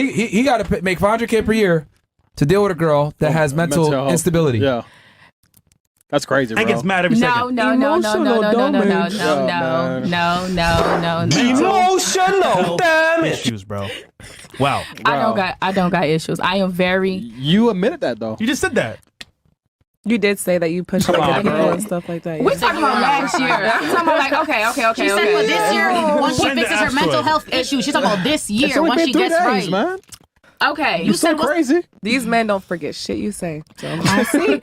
He got to make $500K per year to deal with a girl that has mental instability. Yeah. That's crazy, bro. I gets mad every second. No. Emotional damage. Issues, bro. Wow. I don't got issues. I am very. You admitted that though. You just said that. You did say that you pushed Come on, bro. and stuff like that. We're talking about last year. I'm talking about like, okay. She said for this year, once she Send the fixes her ass mental to it. health issues, she's talking about this It's year only once been she 3 gets days, right. man. Okay. You so crazy. These men don't forget shit you say. So. I see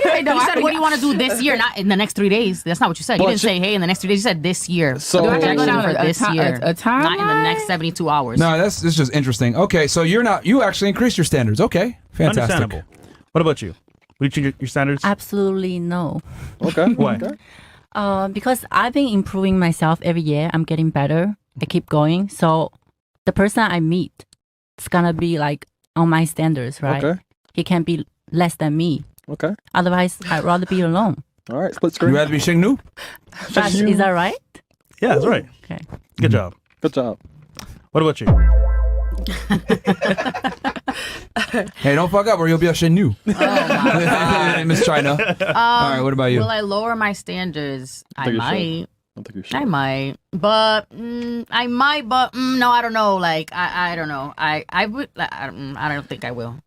they don't. You said, what do you want to do this year? Not in the next 3 days. That's not what you said. You But didn't say, hey, in the next 3 days. You said this year. So- Do I gotta go down for this year. a timeline? Not in the next 72 hours. No, this is just interesting. Okay, so you actually increased your standards. Okay, fantastic. Understandable. What about you? Would you change your standards? Absolutely no. Okay. Why? Okay. Because I've been improving myself every year. I'm getting better. I keep going. So the person I meet, it's gonna be like on my standards, right? Okay. He can be less than me. Okay. Otherwise, I'd rather be alone. All right. Split screen. You rather be Shingnu? But is that right? Yeah, that's right. Okay. Good job. Good job. What about you? Hey, don't fuck up or you'll be a Shingnu. Oh my God. Miss China. All right, what about you? Will I lower my standards? I think you might. I don't think you should. I might, but I might, but no, I don't know. Like I don't know. I would. I don't think I will.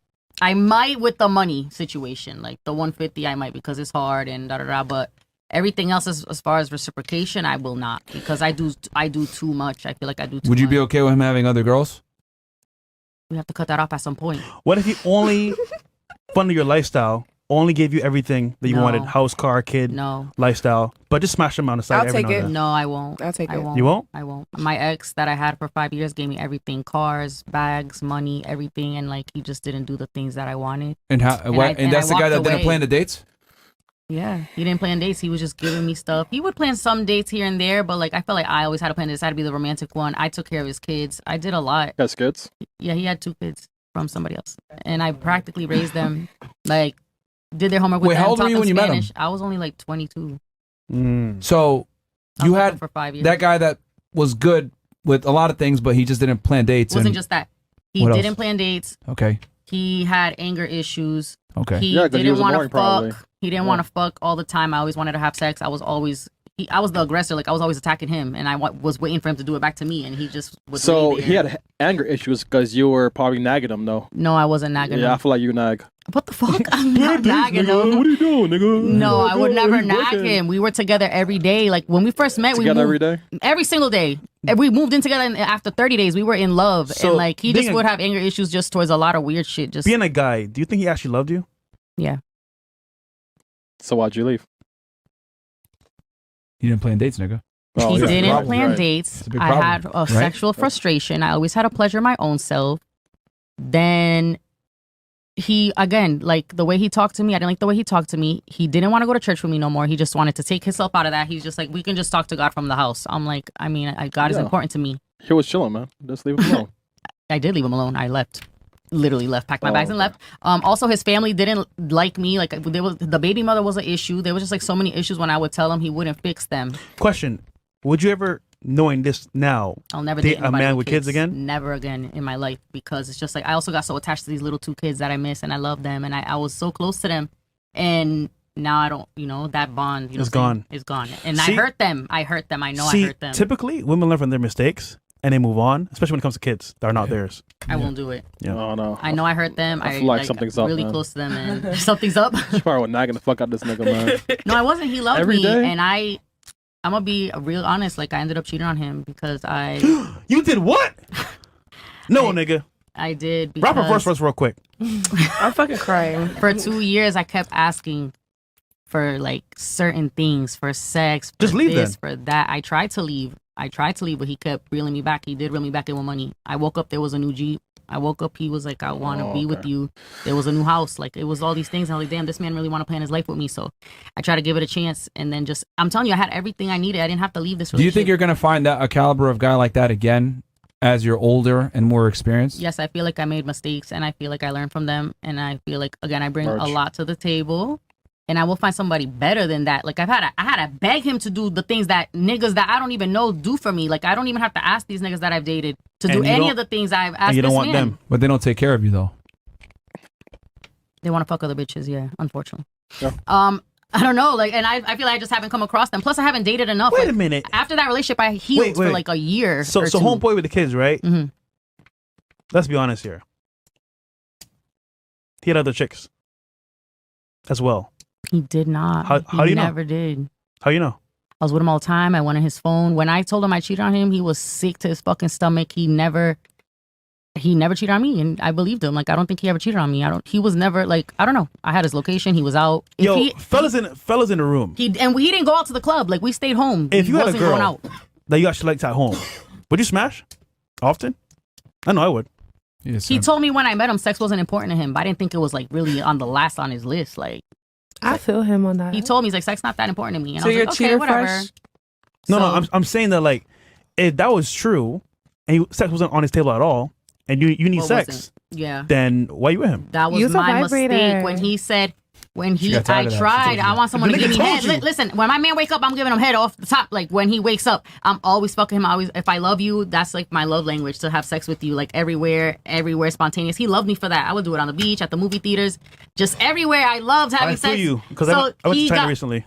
I might with the money situation, like the 150. I might because it's hard and da da da. But everything else, as far as reciprocation, I will not because I do too much. I feel like I do too much. Would you be okay with him having other girls? We have to cut that off at some point. What if he only funded your lifestyle, only gave you everything that you No. wanted, house, car, kid, No, lifestyle, but just smash them on the side I'll every take now it. and then? no, I won't. I'll take I it. won't. You won't? I won't. My ex that I had for 5 years gave me everything: cars, bags, money, everything, and like he just didn't do the things that I wanted. And how? And And that's the I guy that walked didn't away. plan the dates. Yeah, he didn't plan dates. He was just giving me stuff. He would plan some dates here and there, but like I felt like I always had to plan this. I had to be the romantic one. I took care of his kids. I did a lot. Got kids. Yeah, he had 2 kids from somebody else, and I practically raised them. Like, did their homework with Wait, them. how old were taught you them when you met him? Spanish. I was only like 22. So I you was with him had for 5 years. that guy that was good with a lot of things, but he just didn't plan dates. It wasn't and- just that. He What else? didn't plan dates. Okay. He had anger issues. Okay. He Yeah, 'cause he didn't was want to annoying, probably. fuck. He didn't want to fuck all the time. I always wanted to have sex. I was always I was the aggressor. Like I was always attacking him, and I was waiting for him to do it back to me, and he just was. So lay there. he had anger issues because you were probably nagging him, though. No, I wasn't nagging Yeah, I him. feel like you nag. What the fuck? I'm not nagging him. What are you doing, nigga? No, I would never What are you nag working? him. We were together every day. Like when we first met, we Together moved every day? every single day. And we moved in together, and after 30 days, we were in love. So, and like he being just a- would have anger issues just towards a lot of weird shit. Just Being a guy, do you think he actually loved you? yeah. So why'd you leave? You didn't plan dates, nigga. Oh, He yeah. didn't Problem, plan right. dates. It's a big I problem, had a right? sexual frustration. I always had to pleasure my own self. Then he, again, like the way he talked to me, I didn't like the way he talked to me. He didn't want to go to church with me no more. He just wanted to take himself out of that. He's just like, we can just talk to God from the house. I'm like, I mean, God is Yeah. important to me. He was chilling, man. Just leave him alone. I did leave him alone. I left. Literally left, packed my Oh, bags and okay. left. Also, his family didn't like me. Like there was the baby mother was an issue. There was just like so many issues when I would tell him he wouldn't fix them. Question: would you ever, knowing this now, I'll never date date a anybody man with kids again? Never again in my life because it's just like I also got so attached to these little 2 kids that I miss and I love them and I was so close to them and now I don't, that bond, It's gone. It's gone. And See- I hurt them. I know See, I hurt them. typically women learn from their mistakes and they move on, especially when it comes to kids that are not theirs. I won't do it. Yeah. Oh, no. I know I hurt them. I feel like something's up, really man. close to them and something's up. She probably was nagging the fuck out this nigga, man. No, I wasn't. He loved Every me day? and I'm gonna be real honest. Like I ended up cheating on him because You did what? No, nigga. I did Rap a because verse for us real quick. I'm fucking crying. for 2 years I kept asking for like certain things, for sex, for Just leave this, then. for that. I tried to leave, but he kept reeling me back. He did reel me back in with money. I woke up, there was a new Jeep. I woke up, he was like, I want to be with you. There was a new house. Like, it was all these things. I was like, damn, this man really want to plan his life with me. So I tried to give it a chance. And then I'm telling you, I had everything I needed. I didn't have to leave this Do you relationship. think you're gonna find that a caliber of guy like that again as you're older and more experienced? Yes, I feel like I made mistakes and I feel like I learned from them. And I feel like, again, I bring a Merch. lot to the table. and I will find somebody better than that. Like I had to beg him to do the things that niggas that I don't even know do for me. Like I don't even have to ask these niggas that I've dated to And do you any don't- of the things I've asked And you this don't want man. them. But they don't take care of you though. They want to fuck other bitches, yeah, unfortunately. Yeah. I don't know, like, and I feel like I just haven't come across them. Plus, I haven't dated enough. Wait Like, a minute. after that relationship, I healed for wait. like a year. So or so two. homeboy with the kids, right? Mhm. Let's be honest here. He had other chicks as well. He did not. How do you know? Never did. How you know? I was with him all the time. I went on his phone. When I told him I cheated on him, he was sick to his fucking stomach. He never cheated on me, and I believed him. Like I don't think he ever cheated on me. He was never like, I don't know. I had his location. He was out. If Yo, he, fellas in the room. he didn't go out to the club. Like we stayed home. If He you had a wasn't going girl out. that you actually liked at home, would you smash often? I know I would. Yes, He told me when I met him, sex wasn't important to him, but I didn't think it was like really on the last on his list. Like I feel him on that. he told me, he's like, sex not that important to me. And So I was you're like, a okay, cheater whatever. fresh? No, So- I'm saying that like if that was true and sex wasn't on his table at all, and you need What sex, wasn't? Yeah. then why you with him? That was Use a my vibrator. mistake when he said, She got tired I of that. She tried, told you I that. want someone The to give nigga me told head. you. Listen, when my man wake up, I'm giving him head off the top. Like when he wakes up, I'm always fucking him. If I love you, that's like my love language, to have sex with you, like everywhere spontaneous. He loved me for that. I would do it on the beach, at the movie theaters, just everywhere. I loved having I feel sex. you because So I went to he China got- recently.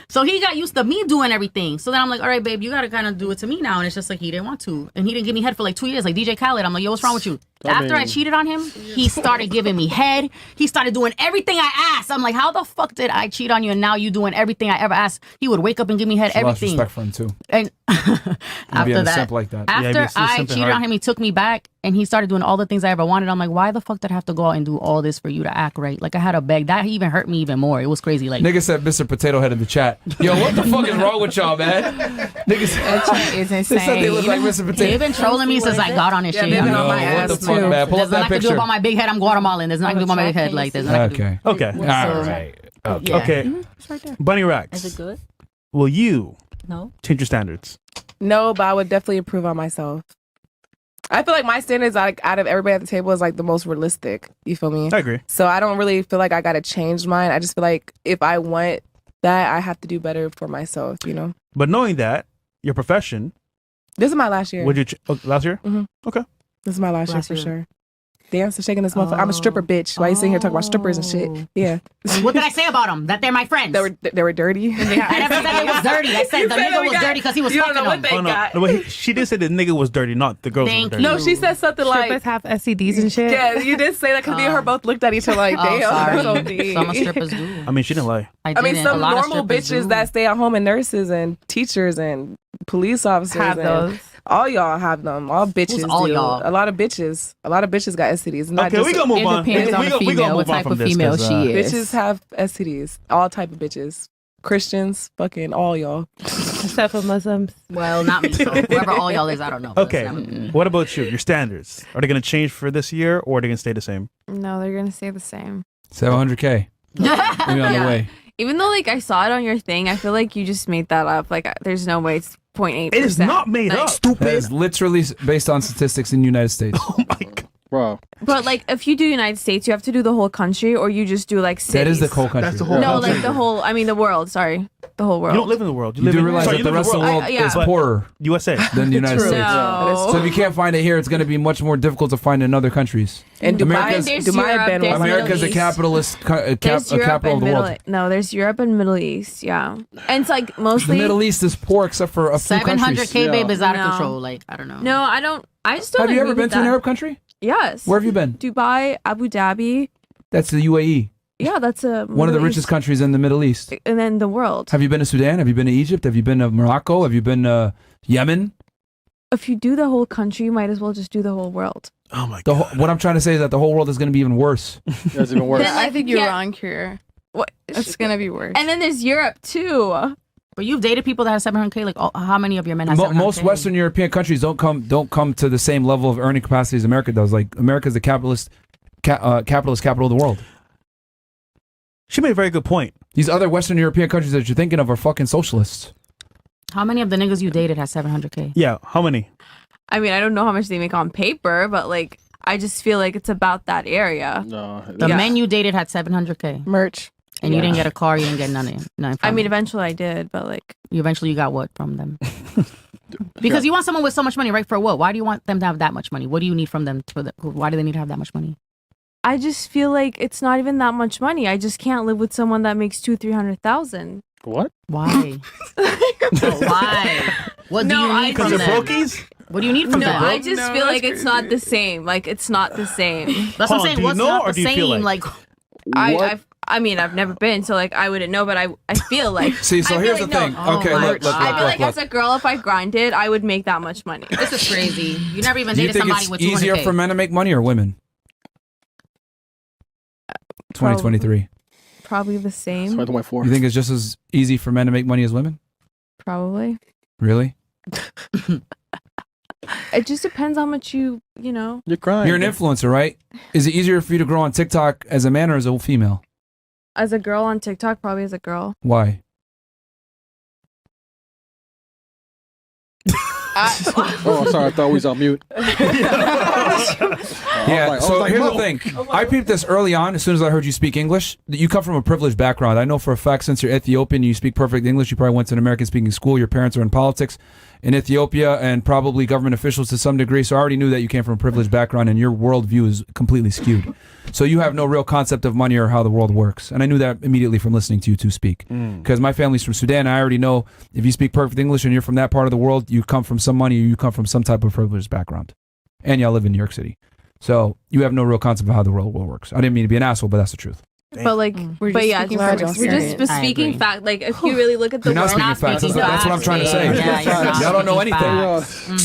So he got used to me doing everything. So then I'm like, all right, babe, you got to kind of do it to me now. And it's just like, he didn't want to. And he didn't give me head for like 2 years, like DJ Khaled. I'm like, yo, what's wrong with you? After I cheated on him, he started giving me head. He started doing everything I asked. I'm like, how the fuck did I cheat on you and now you doing everything I ever asked? He would wake up and give me head, She lost everything. respect for him too. And Being after a that, simp like that. Yeah, after it's I something cheated hard. on him, he took me back and he started doing all the things I ever wanted. I'm like, why the fuck did I have to go out and do all this for you to act right? Like I had to beg. That even hurt me even more. It was crazy. Like Nigga said Mr. Potato Head in the chat. Yo, what the fuck is wrong with y'all, man? Niggas That chat is they said they look like insane. Mr. they've Potato. been trolling me since I got on this Yeah, shit. they've been Yo, on my what ass the fuck, too. man? Pull There's up that nothing I can do picture. about my big head. I'm Guatemalan. There's nothing I can do about my big head. Like there's nothing I can do. Okay. Okay. All right. Okay. Yeah. Okay. It's right there. Bunny Is Racks. it good? Will you No. change your standards? No, but I would definitely improve on myself. I feel like my standards, like out of everybody at the table, is like the most realistic. You feel me? I agree. So I don't really feel like I gotta change mine. I just feel like if I want that, I have to do better for myself. You know, But knowing that your profession, this is my last year. would you last year? This is my last year Last for year. sure. Dance and shaking this motherfucker. I'm a stripper, bitch. Why you sitting here talking about strippers and shit? Oh. Yeah, What did I say about them? That they're my friends. they were dirty. I never said they was dirty. I said the nigga was dirty because he was fucking them. Oh no, no but she did say the nigga was dirty, not the girls Thank were dirty. you. No, she said something like, Strippers have STDs and shit. yeah, you did say that because me and her both looked at each other like, Oh, damn. sorry. so deep. Some strippers do. I mean, she didn't lie. I mean, didn't. some A lot of normal strippers bitches do. that stay at home and nurses and teachers and police officers Have and those. all y'all have them. All bitches. all do. y'all? A lot of bitches. A lot of bitches got STDs. Not Okay, just we gonna move It on. depends on we the we gonna female, move what on type from of this, female 'cause, she is. bitches have STDs. All type of bitches. Christians, fucking all y'all. Except for Muslims. Well, not me. So whoever all y'all is, I don't know. but Okay, it's never- what about you? Your standards, are they gonna change for this year or are they gonna stay the same? No, they're gonna stay the same. 700K. Maybe on the way. Even though like I saw it on your thing, I feel like you just made that up. Like there's no way it's 0.8%. It is not made up. That is literally based on statistics in the United States. Oh my god. Bro, But like if you do United States, you have to do the whole country, or you just do like cities. That is the whole country. That's the whole No, country. like the whole. I mean the world. Sorry, the whole world. You don't live in the world. You do realize sorry, that you the live in rest of the world yeah. is But- poorer USA. than the United True. States. No. So if you can't find it here, it's going to be much more difficult to find in other countries. And America's- There's Dubai Europe, been there's one. Middle America's a East. capitalist There's Europe capital of and the Middle. world. No, there's Europe and Middle East. Yeah, and it's like The mostly. Middle East is poor except for a few countries. 700K babe is out of No. control. Like I don't know. No, I don't. I just don't. Have you agree ever been with to an that. Arab country? Yes. Where have you been? Dubai, Abu Dhabi. That's the UAE, Yeah, that's a one of the Middle richest East. countries in the Middle East. And then the world. Have you been to Sudan? Have you been to Egypt? Have you been to Morocco? Have you been to Yemen? If you do the whole country, you might as well just do the whole world. Oh my The god. what I'm trying to say is that the whole world is going to be even worse. that's even worse. Then, I think you're yeah. wrong, Kira. What? It's gonna be worse. And then there's Europe too. But you've dated people that have 700K. Like how many of your men have 700K? Most Western European countries don't come to the same level of earning capacity as America does. Like America's the capitalist capital of the world. She made a very good point. These other Western European countries that you're thinking of are fucking socialists. How many of the niggas you dated have 700K? Yeah, how many? I mean, I don't know how much they make on paper, but like, I just feel like it's about that area. No, The Yeah. men you dated had 700K. Merch. And you didn't get a car, you didn't get nothing from I mean, them. eventually I did, but like, You got what from them? Because you want someone with so much money, right? For what? Why do you want them to have that much money? What do you need from them? Why do they need to have that much money? I just feel like it's not even that much money. I just can't live with someone that makes 200,000-300,000. What? Why? Why? What do you need from Because them? they're brokies? What do you need from No, them? I just feel like it's not the same. Like it's not the same. That's what I'm saying. Do you What's know, not or the do you same? feel like- I mean, I've never been, so like I wouldn't know, but I feel like. See, so I feel here's like, the thing. no. Okay, Oh my look, God. I feel like look. as a girl, if I grinded, I would make that much money. This is crazy. You never even Do you dated think somebody it's with easier 200K. for men to make money or women? 2023. Probably the same. 2024. You think it's just as easy for men to make money as women? Probably. Really? It just depends how much you know. You're crying. You're an influencer, right? Is it easier for you to grow on TikTok as a man or as a female? As a girl on TikTok, probably as a girl. Why? Oh, sorry. I thought we was on mute. Yeah, so here's the thing. I peeped this early on as soon as I heard you speak English. That you come from a privileged background. I know for a fact since you're Ethiopian, you speak perfect English. You probably went to an American speaking school. Your parents are in politics in Ethiopia and probably government officials to some degree. So I already knew that you came from a privileged background and your worldview is completely skewed. So you have no real concept of money or how the world works. And I knew that immediately from listening to you two speak. Because my family's from Sudan. I already know if you speak perfect English and you're from that part of the world, you come from some money or you come from some type of privileged background. And y'all live in New York City. So you have no real concept of how the world works. I didn't mean to be an asshole, but that's the truth. But like, We're but just yeah, speaking we're from just experience. I speaking agree. fact. Like, if you really look at the You're not world, speaking facts. speaking That's what I'm trying to say. Yeah, you're not Y'all don't know speaking anything. facts.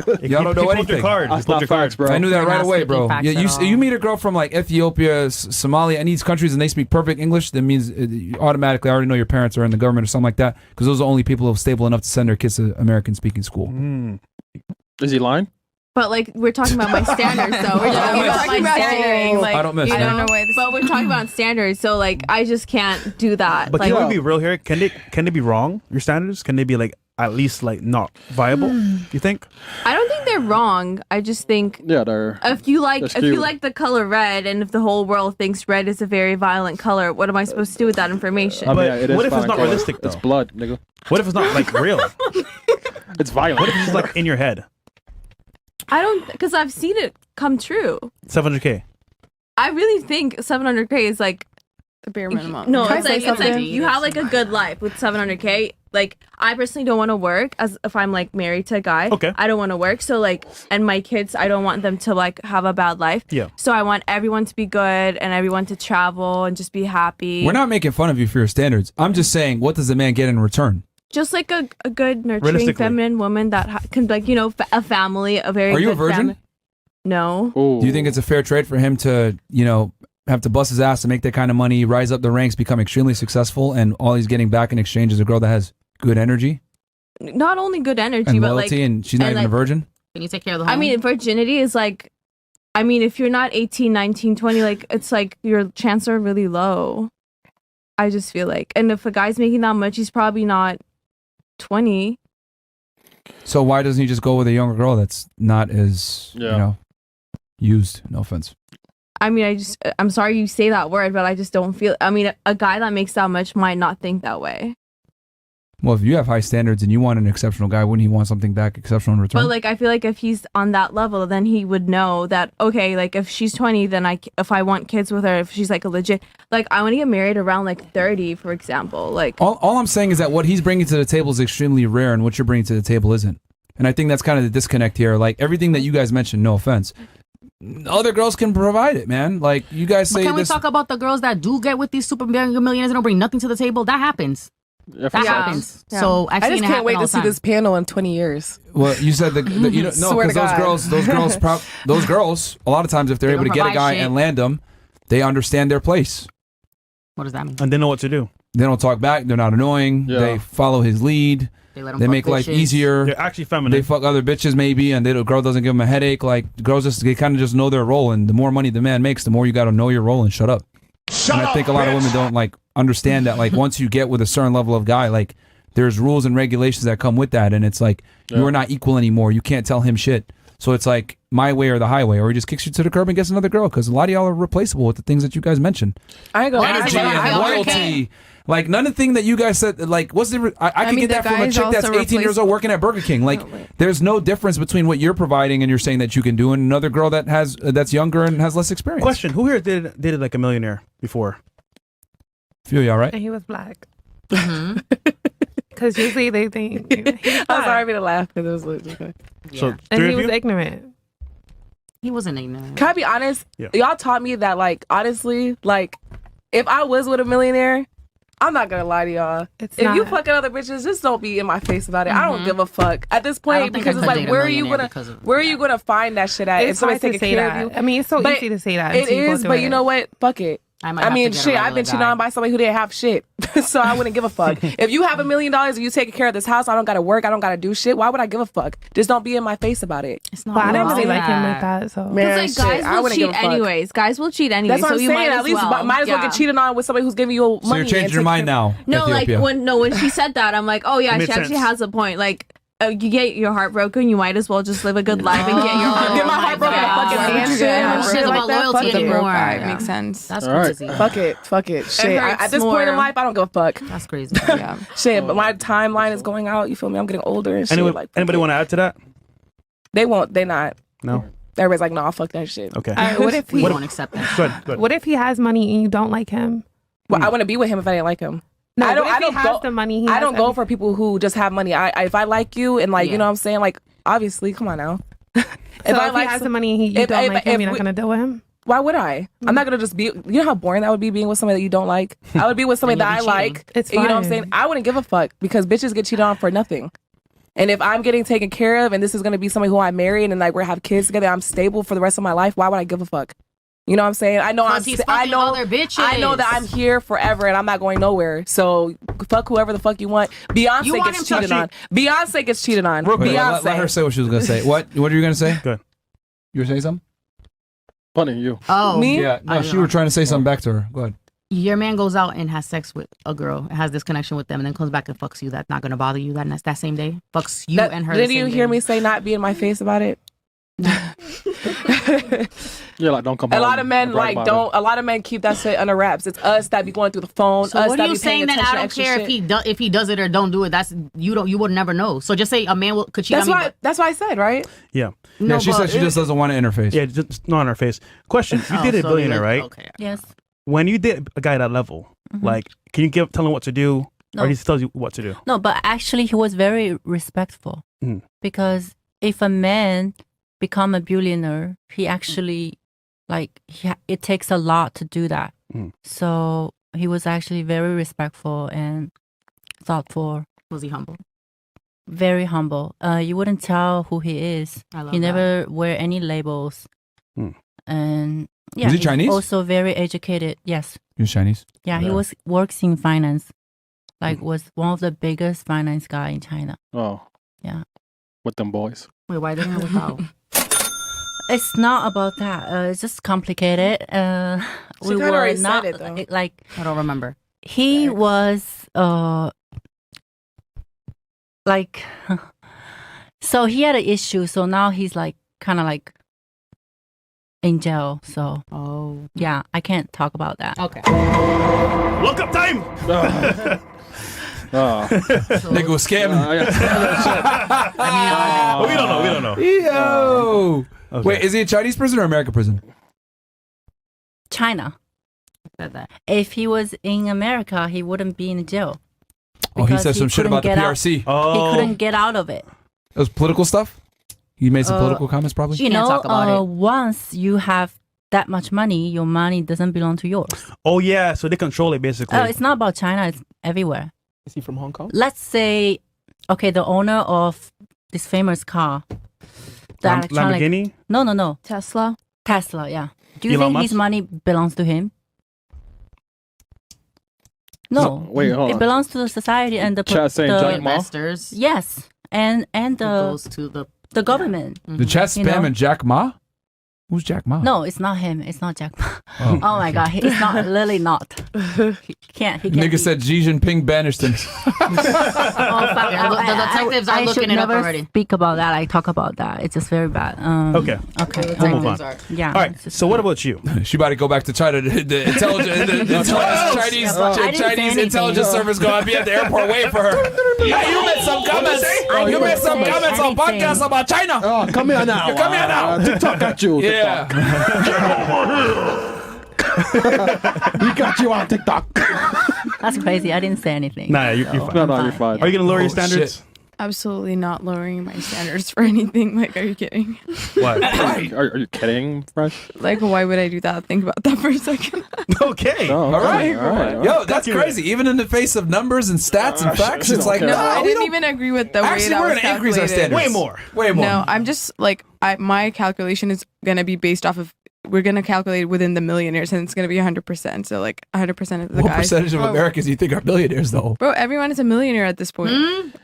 Stupid. Y'all don't know Keep anything. your card. That's Keep not your card. facts, bro. I knew that You're right not away, speaking bro. facts You, at all. you meet a girl from like Ethiopia, Somalia, and these countries, and they speak perfect English. That means you automatically, I already know your parents are in the government or something like that, because those are the only people who are stable enough to send their kids to American speaking school. Is he lying? but like we're talking about my standards, though. We're talking about my standards. Like, I don't miss you that. know, but we're talking about standards, so like I just can't do that. But like, can we be real here? Can they be wrong? Your standards? Can they be like at least like not viable? You think? I don't think they're wrong. I just think Yeah, they're. if you like skewed. the color red, and if the whole world thinks red is a very violent color, what am I supposed to do with that information? I mean, But yeah, it is what if it's violent not color. realistic, It's though? blood, nigga. What if it's not like real? It's violent. What if it's just like in your head? I don't, because I've seen it come true. 700K. I really think 700K is like The bare minimum. no, Can I it's say like something? you have like a good life with 700K. Like I personally don't want to work as if I'm like married to a guy. Okay. I don't want to work. So like, and my kids, I don't want them to like have a bad life. Yeah. So I want everyone to be good and everyone to travel and just be happy. We're not making fun of you for your standards. I'm just saying, what does the man get in return? Just like a good nurturing Realistically. feminine woman that can like, you know, a family, a very Are you a good virgin? family. No. Ooh. Do you think it's a fair trade for him to, have to bust his ass to make that kind of money, rise up the ranks, become extremely successful, and all he's getting back in exchange is a girl that has good energy Not only good energy, and but loyalty, like and she's not and, even a like, virgin? Can you take care of the home? I mean, virginity is like, I mean, if you're not 18, 19, 20, like, it's like your chances are really low. I just feel like. And if a guy's making that much, he's probably not 20. So why doesn't he just go with a younger girl that's not as, used? No offense. I mean, I'm sorry you say that word, but I just don't feel, I mean, a guy that makes that much might not think that way. Well, if you have high standards and you want an exceptional guy, wouldn't he want something back exceptional in return? But like, I feel like if he's on that level, then he would know that, okay, like if she's 20, then if I want kids with her, if she's like a legit, like I want to get married around like 30, for example. Like, all I'm saying is that what he's bringing to the table is extremely rare, and what you're bringing to the table isn't. And I think that's kind of the disconnect here. Like everything that you guys mentioned, no offense, other girls can provide it, man. Like you guys say but can we this. talk about the girls that do get with these super millionaires and don't bring nothing to the table? That happens. Yeah, That for happens. Yeah. So I've I seen just it can't happen wait all to the see time. this panel in 20 years. Well, you said no, Swear to because those God. those girls, a lot of times if they're They able to don't get a provide guy shit. and land them, they understand their place. What does that mean? And they know what to do. They don't talk back. They're not annoying. Yeah. They follow his lead. They let them They fuck make life bitches. easier. They're actually They feminine. fuck other bitches maybe, and the girl doesn't give them a headache. Like girls they kind of just know their role, and the more money the man makes, the more you got to know your role and shut up. And I think a lot of women don't like understand that. Like once you get with a certain level of guy, like there's rules and regulations that come with that, and it's like you are not equal anymore. You can't tell him shit. So it's like my way or the highway, or he just kicks you to the curb and gets another girl because a lot of y'all are replaceable with the things that you guys mentioned. I ain't gonna lie. Energy and loyalty. Like none of the thing that you guys said. Like what's the? I could mean, get that the from a guy's chick that's also 18 years old working at Burger King. Like there's no difference between what you're providing and you're saying that you can do, and another girl that has that's younger and has less experience. Question: who here did it like a millionaire before? Feel y'all right? And he was black. Because usually they think I'm sorry for the laugh because it was legit. So and three he of was you? ignorant. He wasn't ignorant. Can I be honest? Yeah. Y'all taught me that, like, honestly, like, if I was with a millionaire, I'm not gonna lie to y'all. It's If you not. fucking other bitches, just don't be in my face about it. I don't give a fuck at this I point don't think because I it's could like, date a where are you millionaire gonna, because of where are you gonna find that shit at? If It's hard somebody's to taking say care that. of you, I mean, it's so But easy to say that. it until you go is. through But you it. know what? Fuck it. I might I have mean, to get a shit, I've regular been cheated guy. on by somebody who didn't have shit. So I wouldn't give a fuck. If you have $1 million and you taking care of this house, I don't gotta work, I don't gotta do shit. Why would I give a fuck? Just don't be in my face about it. It's not But I don't about really like him that. like that. So Man, Because like shit, I guys will wouldn't cheat give a fuck. anyways. Guys will cheat anyways. That's what so I'm you saying. might At least might as well yeah. get cheated on with somebody who's giving you money. So you're and changing your taking mind care- now. No, Ethiopia. when she said that, I'm like, oh yeah, It she made actually sense. has a point. Like, you get your heart broken, you might as well just live a good life and get your heart. Get my heart broken. God. Fucking Yeah. mansion Yeah. and Shit shit about like that. loyalty Fuck it. anymore. Right, Yeah. makes sense. That's All right. crazy. Fuck it. Shit. hurts At this point in more. life, I don't give a fuck. That's crazy. Yeah. Shit, but my timeline is going out. You feel me? I'm getting older and shit. Anyway, Like, fuck anybody it. want to add to that? They won't. They not. No. Everybody's like, nah, fuck that shit. Okay. All right, what if We he? don't accept that. Good. Good. What if he has money and you don't like him? Well, I wouldn't be with him if I didn't like him. No, I don't. what if I don't he has go. the money. He I has don't go everything? for people who just have money. I if I like you and like Yeah. you know what I'm saying, like obviously, come on now. So if I he like has some- the money and you if- don't if- like him, if you're not we- gonna deal with him. Why would I? I'm not gonna just be. You know how boring that would be being with somebody that you don't like. I would be with somebody Then that I you'll be cheating. like. It's You know what I'm fine. saying? I wouldn't give a fuck because bitches get cheated on for nothing. And if I'm getting taken care of and this is gonna be somebody who I married and like we're have kids together, I'm stable for the rest of my life. Why would I give a fuck? You know what I'm saying? I know Plus he's I fucking know other bitches. I know that I'm here forever and I'm not going nowhere. So fuck whoever the fuck you want. Beyonce You want gets him to cheated on. Beyonce gets cheated on. Wait, Beyonce. let her say what she was gonna say. What are you gonna say? Good. You were saying something? Punny, you. Oh, Me? Yeah. No, I she know. were trying to say something back to her. Go ahead. Your man goes out and has sex with a girl, has this connection with them, and then comes back and fucks you. That's not gonna bother you that same day. Fucks you and her. Did you hear me say not be in my face about it? Yeah, like don't come A home lot of men and brag like about don't. A lot of men keep that shit under wraps. It's us that be going through the phone. So us what that are you be paying saying that attention I to don't extra care shit. if he does it or don't do it? That's you would never know. So just say a man could cheat That's on me. why. That's why I said right. Yeah. No, Yeah, she but said she just doesn't want to interface. Yeah. Just not on her face. Question: You Oh, did a so billionaire, you're- right? Okay. Yes. When you did a guy at that level, like, can you tell him what to do, No. or he just tells you what to do? No, but actually he was very respectful Mm. because if a man become a billionaire, he actually like it takes a lot to do that. Mm. So he was actually very respectful and thoughtful, Was he humble? very humble. You wouldn't tell who he is. I love He that. never wear any labels, Mm. and yeah, Was he he's Chinese? Also very educated. Yes. You're Chinese. Yeah, he Yeah. works in finance. Mm. Like was one of the biggest finance guy in China. Oh. Yeah. With them boys. Wait, why didn't he work out? It's not about that. It's just complicated. She We kinda were already said not it, though. like I don't remember. he was like so he had an issue. So now he's like kind of like in jail. So Oh. yeah, I can't talk about that. Okay. Look up time. Oh. Nigga was scamming. We don't know. We don't know. Yo. Okay. Wait, is he a Chinese prison or American prison? China. Said that. If he was in America, he wouldn't be in jail. Oh, he Because said some shit couldn't about the get out. PRC. Oh. He couldn't get out of it. It was political stuff. He made some political comments, probably. You can't know, talk about it. once you have that much money, your money doesn't belong to yours. Oh yeah. So they control it basically. It's not about China, it's everywhere. Is he from Hong Kong? Let's say, okay, the owner of this famous car, the electronic. Lamborghini. No. Tesla. Tesla, yeah. Do you Elon think his Musk? money belongs to him? No. Wait, hold It on. belongs to the society and the Chat saying the- Jack Ma? Investors. yes, and It the goes to the government. The chat You spam know? and Jack Ma? Who's Jack Ma? No, it's not him. It's not Jack Ma. Oh my God, it's not. Literally not. He can't. He can't. Nigga said Xi Jinping banished him. Oh, fuck. Yeah, the detectives are looking should it up never already. Speak about that. I talk about that. It's just very bad. Okay. Okay. We'll move on. Yeah. All right. So what about you? She about to go back to China. The intelligence, Chinese I didn't say anything. intelligence service going to be at the airport waiting for her. Hey, you made some comments. You made some comments on podcasts about China. Oh, come here now. Come here now. TikTok got you. Yeah. We got you on TikTok. That's crazy. I didn't say anything. Nah, you're fine. No, you're fine. Are you gonna lower your Oh, shit. standards? Absolutely not lowering my standards for anything. Like, are you kidding? What? Are you kidding, Fresh? Like, why would I do that? Think about that for a second. Okay. Oh, All right. all right. Yo, that's crazy. Even in the face of numbers and stats and facts, it's like, okay. No, no, I we didn't don't. even agree with the way Actually, that we're was going to increase our calculated. standards. Way more. Way more. No, I'm just like my calculation is gonna be based off of we're gonna calculate within the millionaires, and it's gonna be 100%. So like 100% of the What guys. percentage of Americans do you think are millionaires, though? Bro, everyone is a millionaire at this point.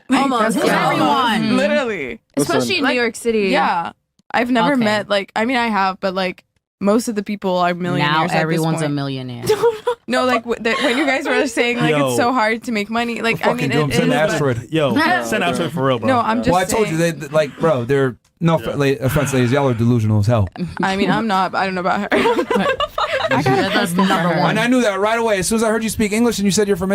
Like, Almost. that's- Yeah. Everyone. Literally. Especially in New York City. Yeah. I've never Okay. met like I mean I have, but like most of the people are millionaires. Now at this everyone's a point. millionaire. No, like when you guys were saying like Yo. it's so hard to make money. Like I Fucking mean, do them. it Send is, an but- asteroid. Yo, send out to it for real, bro. No, I'm just. Well, I told you, saying- they like, bro, they're no offense, ladies. Y'all are delusional as hell. I mean, I'm not. But I don't know about her. That's number one. And I knew that right away. As soon as I heard you speak English and you said you're from